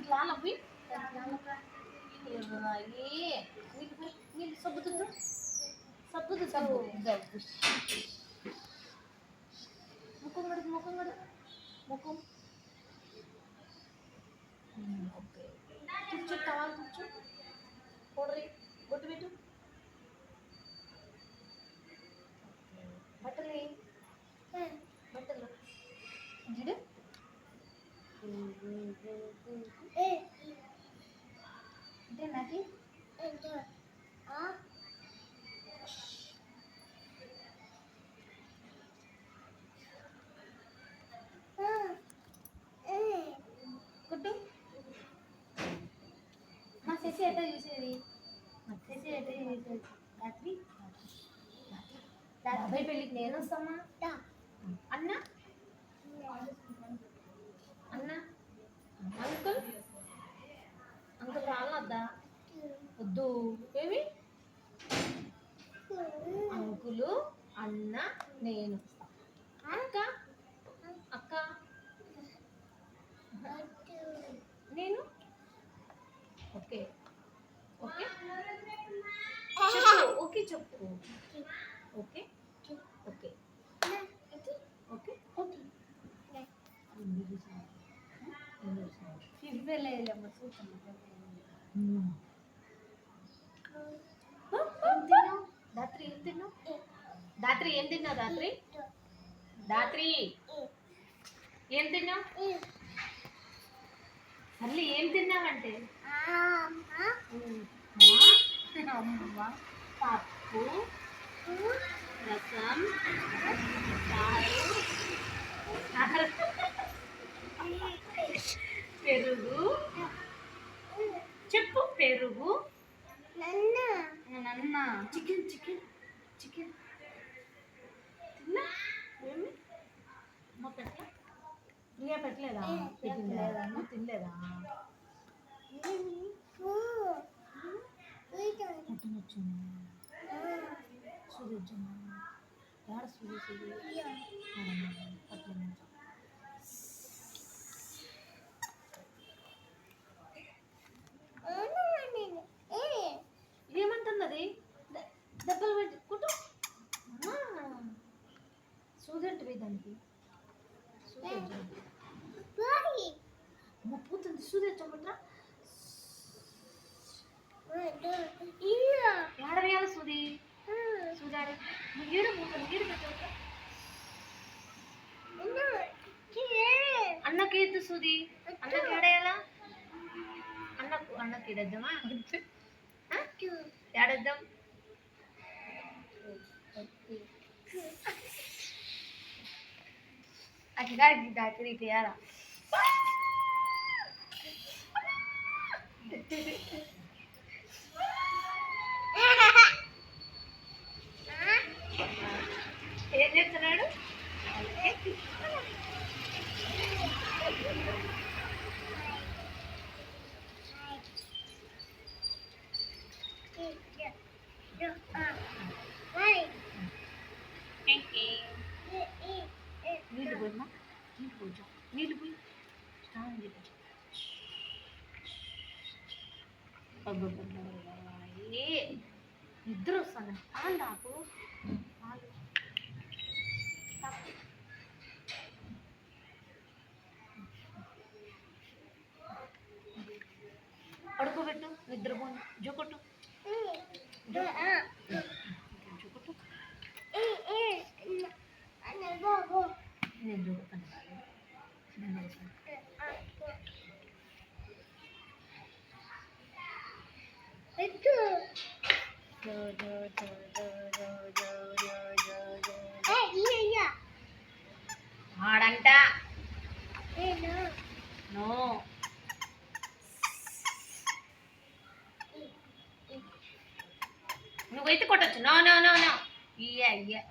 లాలవి నీళ్ళు సబ్బుతుంది సబ్బుదు సబ్బు ముఖం కడుగు ముఖం కడుగు ముఖం ఓకే కూర్చో టవల్ కూర్చో పొడరి బొట్టు పెట్టు బట్టలు బట్టలు జిడు అంటే నాకి కుట్టు మా శశి ఎట్లా చూసేది మా శశి ఎట్లా చూసేది రాత్రి అబ్బాయి పెళ్ళికి నేను వస్తామా అన్న అన్న అంకుల్ అంకుల్ రాలద్దా వద్దు ఏమి అంకులు అన్న నేను అక్క అక్క నేను ఓకే ఓకే చెప్పు ఓకే చెప్పు ఓకే ఓకే ఓకే ఇవ్వలేదమ్మా దాత్రి ఏం తిన్నావు దాత్రి ఏం తిన్నావు దాత్రి దాత్రి ఏం తిన్నావు మళ్ళీ ఏం తిన్నావంటే అమ్మ పప్పు రసం చారు పెరుగు చెప్పు పెరుగు నన్న చికెన్ చికెన్ చికెన్ తిన్నా ఏమి అమ్మ పెట్టలే ప్రియా పెట్టలేదా తినలేదా తినలేదా పుట్టిన వచ్చింది సూర్య వచ్చింది ఏడ సూర్య సూర్య పట్ల ఏమంటుంది అది దెబ్బలు పెట్టి కుట్టు సూదంటివి దానికి పూతుంది సూది వచ్చామట్రా ఏడవేయాలి సూది సూదాడు ఏడు పోతుంది ఏడు పెట్ట అన్నకి ఎద్దు సూది అన్నకి ఏడేయాలా అన్నకి ఏడద్దామా ఏడద్దాం అట్లా దాటి ఇట్లా ఏం చెప్తున్నాడు నీళ్ళు పోయినా నీళ్ళు పోయా నీళ్ళు పోయి స్నానం చేయించు నిద్ర వస్తాను పాలు నాకు పాలు పడుకోబెట్టు నిద్రపోను జోకొట్టు జోకొట్టు నేను జోకుతాను ఆడంట నో నువ్వైతే కొట్టచ్చు నో నో నో నో ఇయ్యా ఇయ్యా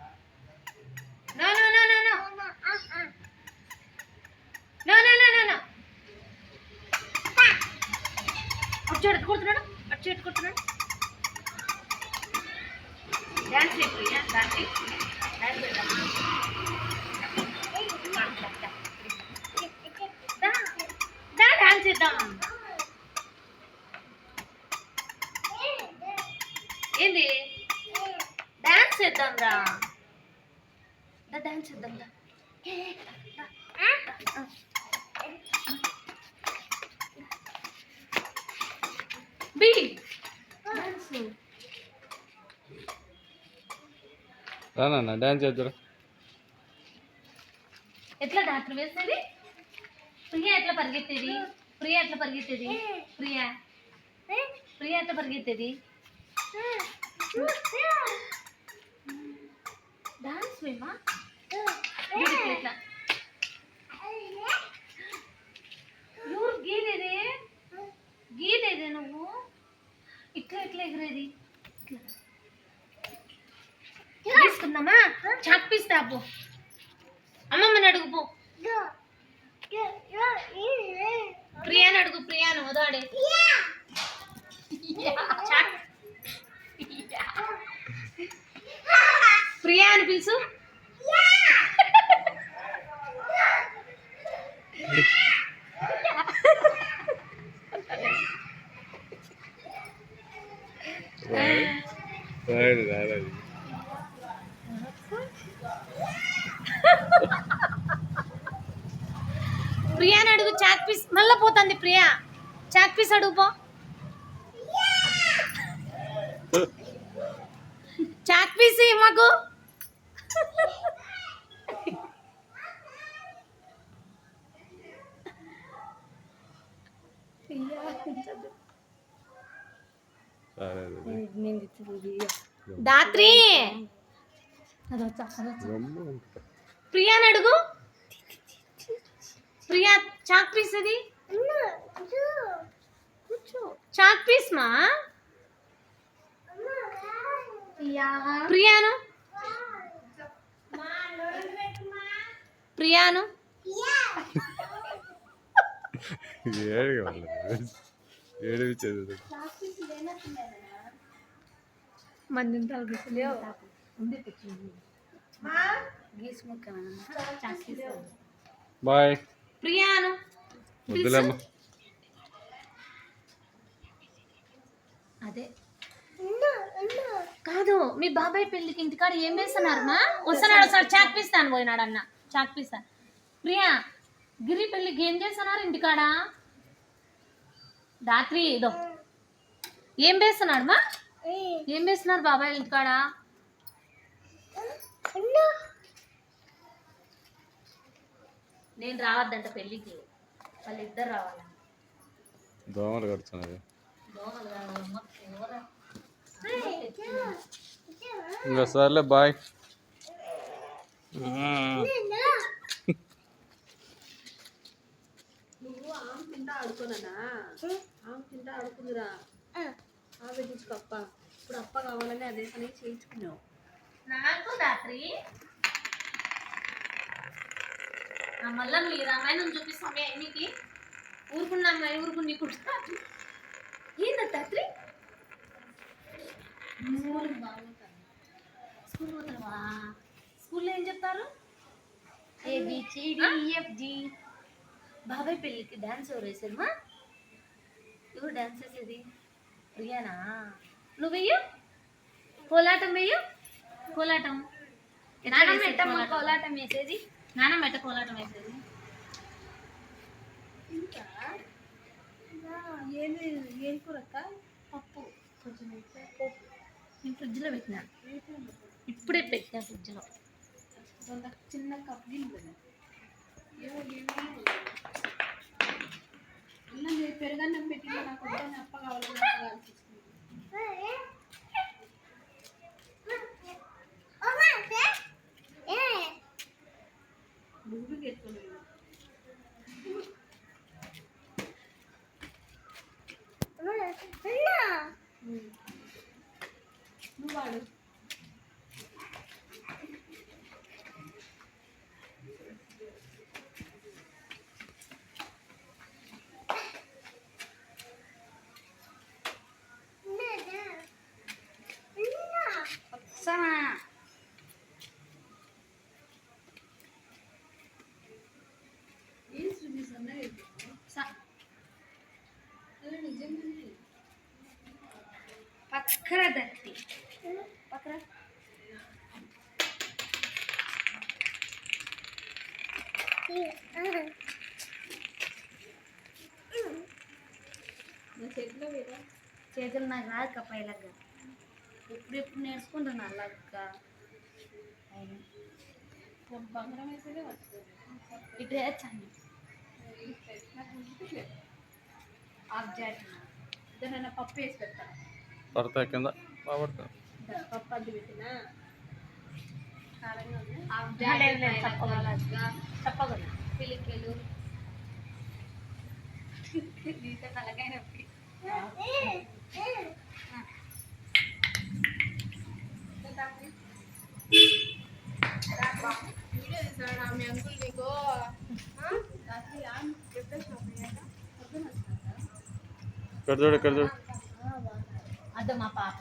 no no no no no no no no no no అటు చూడు కొడుతున్నాడు అటు చూడు కొడుతున్నాడు డాన్స్ చేయి డాన్స్ చేయి డాన్స్ చేద్దాం డాన్స్ చేద్దాం చేద్దాం రా, డాన్స్ చేద్దాం రా. బి రానా డాన్స్ చేద్దాం. ఎట్లా డాక్టర్ వేసేది? ప్రియా ఎట్లా పరిగెత్తేది? ప్రియా ఎట్లా పరిగెత్తేది? ప్రియా ప్రియా ఎట్లా పరిగెత్తేది? డాన్స్ మేమా ఎట్లా ఎవరు గీదేది? గీదేది నువ్వు ఇట్లా ఎట్లా ఎగిరేది? తీసుకుందామా? చాక్ పీస్ తాపు, అమ్మమ్మని అడుగు పో. ప్రియాని అడుగు, ప్రియాను వదాడే. ప్రియా అని పిలుసు. ప్రియాని అడుగు, చాక్ పీస్. మళ్ళా పోతుంది ప్రియా, చాక్ పీస్ అడుగు పో. చాక్ పీస్ మాకు. దాత్రి ప్రియాని అడుగు. ప్రియా చాక్ పీస్ అది, చాక్ పీస్ మా. ప్రియాను ప్రియాను బాయ్. ప్రియాను అదే కాదు. మీ బాబాయ్ పెళ్ళికి ఇంటికాడ ఏం వేస్తున్నారు? వస్తున్నాడు సార్, చాక్ పిస్తాను పోయినాడు అన్న, చాక్ పిస్తా. ప్రియా గిరి పెళ్ళికి ఏం చేస్తున్నారు ఇంటికాడ? రాత్రి ఇదో ఏం వేస్తున్నాడు మా? ఏం వేస్తున్నారు బాబాయ్ ఇంటికాడ? నేను రావద్దంట పెళ్ళికి, వాళ్ళిద్దరు రావాలి. దోమలు కడుతున్నది. ఇంకా సర్లే బాయ్. నువ్వు ఆమె తింటా ఆడుకోనా? ఆమె తింటా ఆడుకుందిరా, పెట్టించుకో అప్ప. ఇప్పుడు అప్ప కావాలని అదే పని చేయించుకున్నావు. నాకు రాత్రి మళ్ళీ మీ రామాయణం చూపిస్తామే మీకు. ఊరుకున్న అమ్మాయి ఊరుకుని కూడా ఏంటంటే రాత్రి స్కూల్ పోతావా? స్కూల్లో ఏం చెప్తారు? ABCDEFG. బాబాయ్ పెళ్ళికి డాన్స్ ఎవరు వేసారు? ఎవరు డాన్స్ వేసేది? ప్రియానా? నువ్వు వెయ్యు, కోలాటం వెయ్యు. కోలాటం కోలాటం వేసేది నానమ్మ ఎట్ట కోలాటం వేసేది? ఇంకా ఏది ఏం కూరక్క? పప్పు కొంచెం పప్పు నేను ఫ్రిడ్జ్లో పెట్టినా, ఇప్పుడే పెట్టినా ఫ్రిడ్జ్లో. చిన్న కప్ గిన్నె అన్నం పెరుగన్నం పెట్టి నాకు వద్దని అప్ప కావాలని అప్ప కావాల్సి భూమికి ఎత్తుకున్నాను. నువ్వు వాడు పక్కన దత్తి పక్కన నా చేతిలో వేరే చేతులు నాకు రాదు పైలక్క ఎప్పుడు నేర్చుకుంటున్నా అలాగ బంగారం వేసేదే వస్తుంది. ఇటు వేయచ్చండి ఆఫ్ జాట్ దాని పప్పు వేసి పెడతాను. పడతా కింద పడతా పప్పు అది పెట్టినా కారంగా ఉంది. ఆఫ్ జాట్ చెప్పగలను పిలికెలు నీతో తలకాయ నొప్పి వీడియో తీసాడు ఆమె అంకుల్ నీకు ఇక్కడ చూడు అదో మా పాప